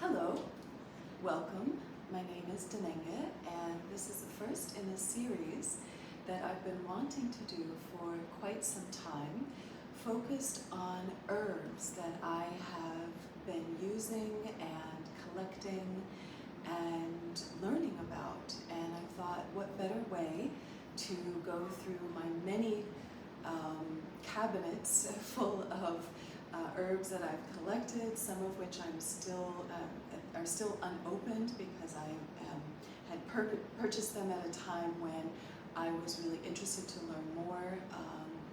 Hello, welcome. My name is Denenge, and this is the first in a series that I've been wanting to do for quite some time, focused on herbs that I have been using and collecting and learning about. And I thought, what better way to go through my many cabinets full of herbs that I've collected, some of which I'm still are still unopened because I had purchased them at a time when I was really interested to learn more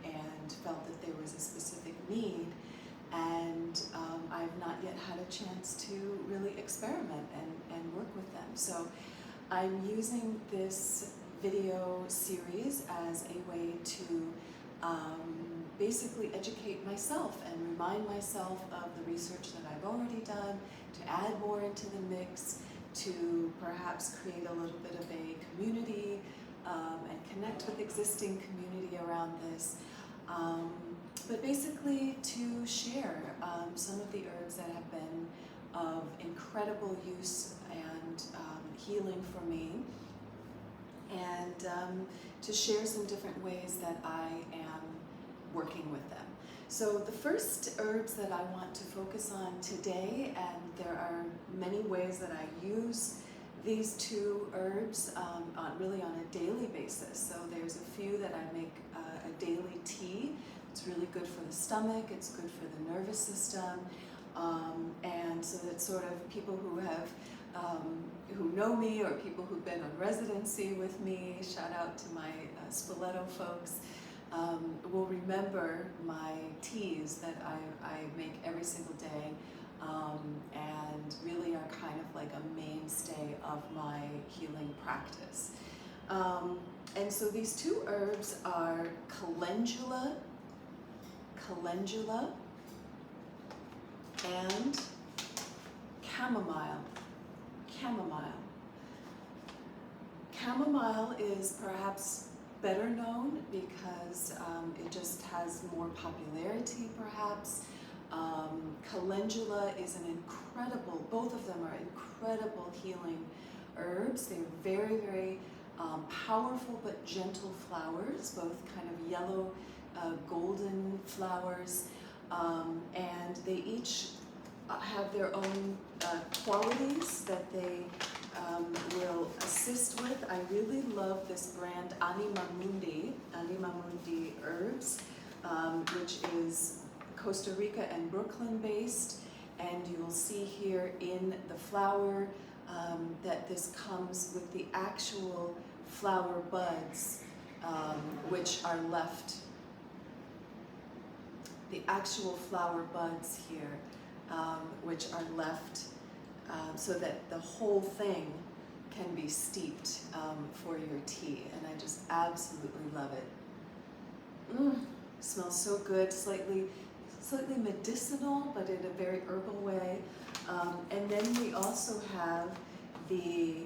and felt that there was a specific need, and I've not yet had a chance to really experiment and work with them. So I'm using this video series as a way to basically educate myself and remind myself of the research that I've already done, to add more into the mix, to perhaps create a little bit of a community and connect with existing community around this, but basically to share some of the herbs that have been of incredible use and healing for me, and to share some different ways that I am working with them. So the first herbs that I want to focus on today, and there are many ways that I use these two herbs really on a daily basis. So there's a few that I make a daily tea. It's really good for the stomach, it's good for the nervous system, and so that sort of people who have who know me or people who've been on residency with me, shout out to my Spoleto folks, will remember my teas that I make every single day, and really are kind of like a mainstay of my healing practice. And so these two herbs are calendula, and chamomile. Chamomile is perhaps better known because it just has more popularity, perhaps. Calendula is an incredible, both of them are incredible healing herbs. They're very, very powerful but gentle flowers, both kind of yellow, golden flowers, and they each have their own qualities that they will assist with. I really love this brand Anima Mundi Herbs, which is Costa Rica and Brooklyn based, and you will see here in the flower that this comes with the actual flower buds, which are left, the actual flower buds here, which are left so that the whole thing can be steeped for your tea, and I just absolutely love it. Smells so good, slightly medicinal, but in a very herbal way. And then we also have the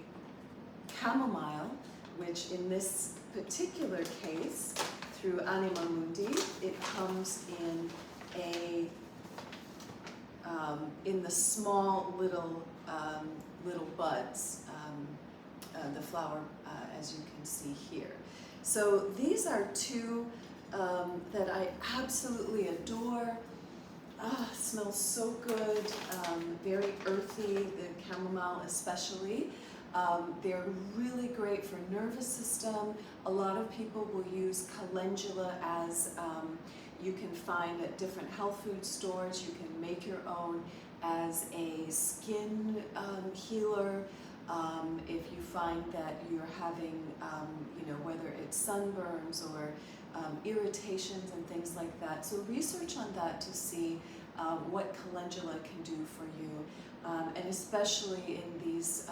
chamomile, which in this particular case, through Anima Mundi, it comes in in the small little buds, the flower, as you can see here. So these are two that I absolutely adore. Smells so good, very earthy, the chamomile especially. They're really great for nervous system. A lot of people will use calendula as you can find at different health food stores. You can make your own as a skin healer. If you find that you're having, whether it's sunburns or irritations and things like that. So research on that to see what calendula can do for you, and especially in these,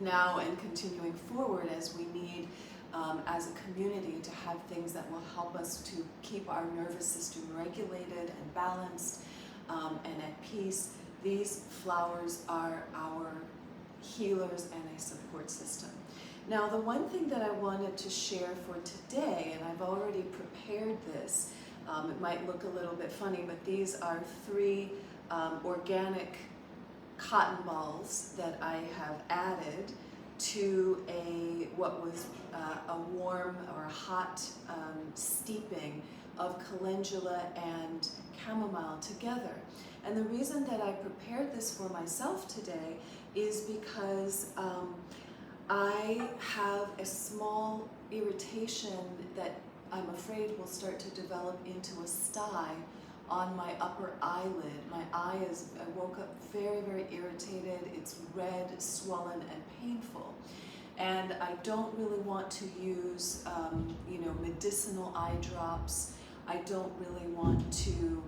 now and continuing forward, as we need as a community to have things that will help us to keep our nervous system regulated and balanced and at peace. These flowers are our healers and a support system. Now, the one thing that I wanted to share for today, and I've already prepared this, it might look a little bit funny, but these are three organic cotton balls that I have added to what was a warm or hot steeping of calendula and chamomile together. And the reason that I prepared this for myself today is because I have a small irritation that I'm afraid will start to develop into a sty on my upper eyelid. My eye I woke up very, very irritated. It's red, swollen, and painful. And I don't really want to use, medicinal eye drops. I don't really want to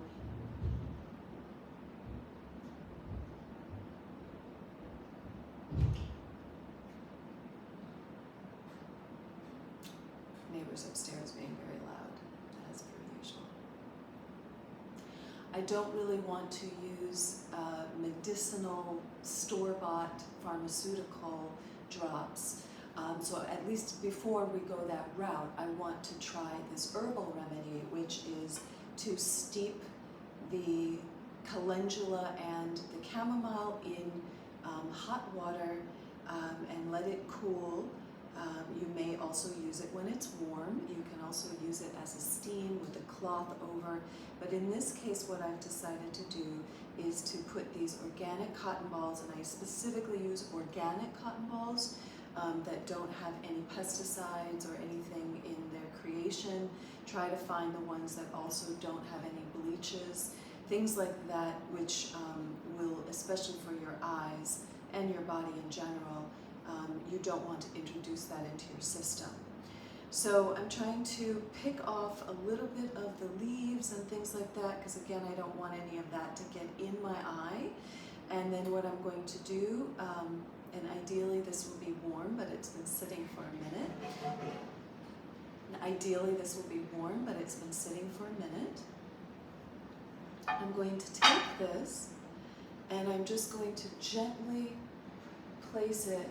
neighbors upstairs being very loud, as per usual. I don't really want to use medicinal, store-bought pharmaceutical drops. So at least before we go that route, I want to try this herbal remedy, which is to steep the calendula and the chamomile in hot water and let it cool. You may also use it when it's warm. You can also use it as a steam with a cloth over. But in this case, what I've decided to do is to put these organic cotton balls, and I specifically use organic cotton balls that don't have any pesticides or anything in their creation. Try to find the ones that also don't have any bleaches, things like that, which will, especially for your eyes and your body in general, you don't want to introduce that into your system. So I'm trying to pick off a little bit of the leaves and things like that, because again, I don't want any of that to get in my eye. And then what I'm going to do, and ideally this will be warm, but it's been sitting for a minute. And ideally this will be warm, but it's been sitting for a minute. I'm going to take this and I'm just going to gently place it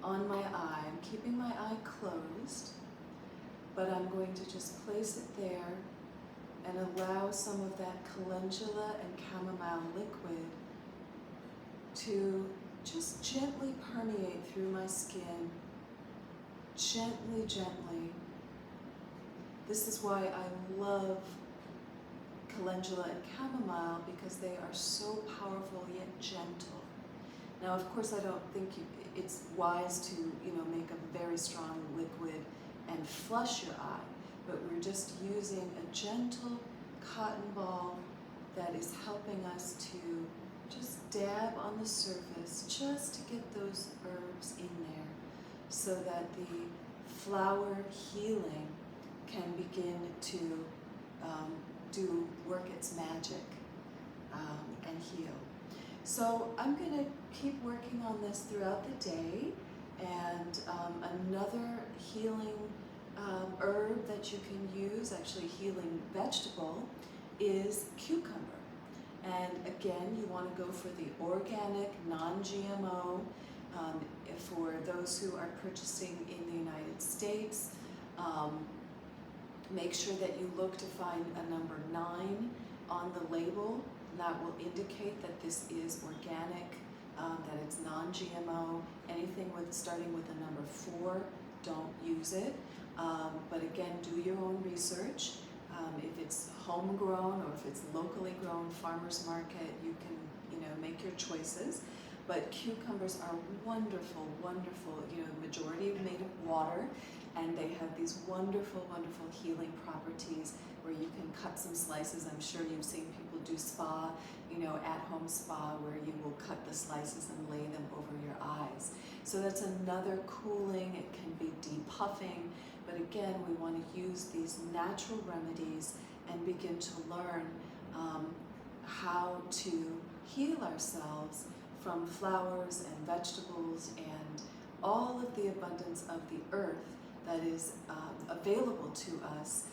on my eye. I'm keeping my eye closed, but I'm going to just place it there and allow some of that calendula and chamomile liquid to just gently permeate through my skin, gently, gently. This is why I love calendula and chamomile, because they are so powerful yet gentle. Now, of course, I don't think it's wise to, make a very strong liquid and flush your eye, but we're just using a gentle cotton ball that is helping us to just dab on the surface, just to get those herbs in there, so that the flower healing can begin to work its magic and heal. So I'm going to keep working on this throughout the day, and another healing herb that you can use, actually healing vegetable, is cucumber. And again, you want to go for the organic, non-GMO, for those who are purchasing in the United States. Make sure that you look to find a number 9 on the label. That will indicate that this is organic, that it's non-GMO. Anything starting with a number 4, don't use it. But again, do your own research. If it's homegrown or if it's locally grown, farmer's market, you can, make your choices. But cucumbers are wonderful, wonderful. Majority made of water, and they have these wonderful, wonderful healing properties where you can cut some slices. I'm sure you've seen people do spa, at-home spa, where you will cut the slices and lay them over your eyes. So that's another cooling. It can be depuffing. But again, we want to use these natural remedies and begin to learn how to heal ourselves from flowers and vegetables and all of the abundance of the earth that is available to us,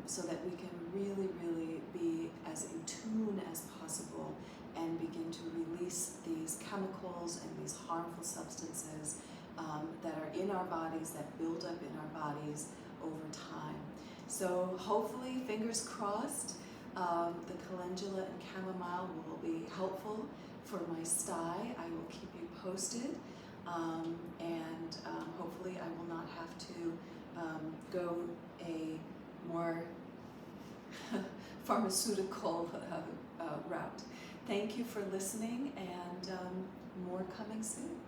so that we can really, really be as in tune as possible and begin to release these chemicals and these harmful substances that are in our bodies, that build up in our bodies over time. So hopefully, fingers crossed, The calendula and chamomile will be helpful for my sty. I will keep you posted, and hopefully I will not have to go a more pharmaceutical route. Thank you for listening, and more coming soon.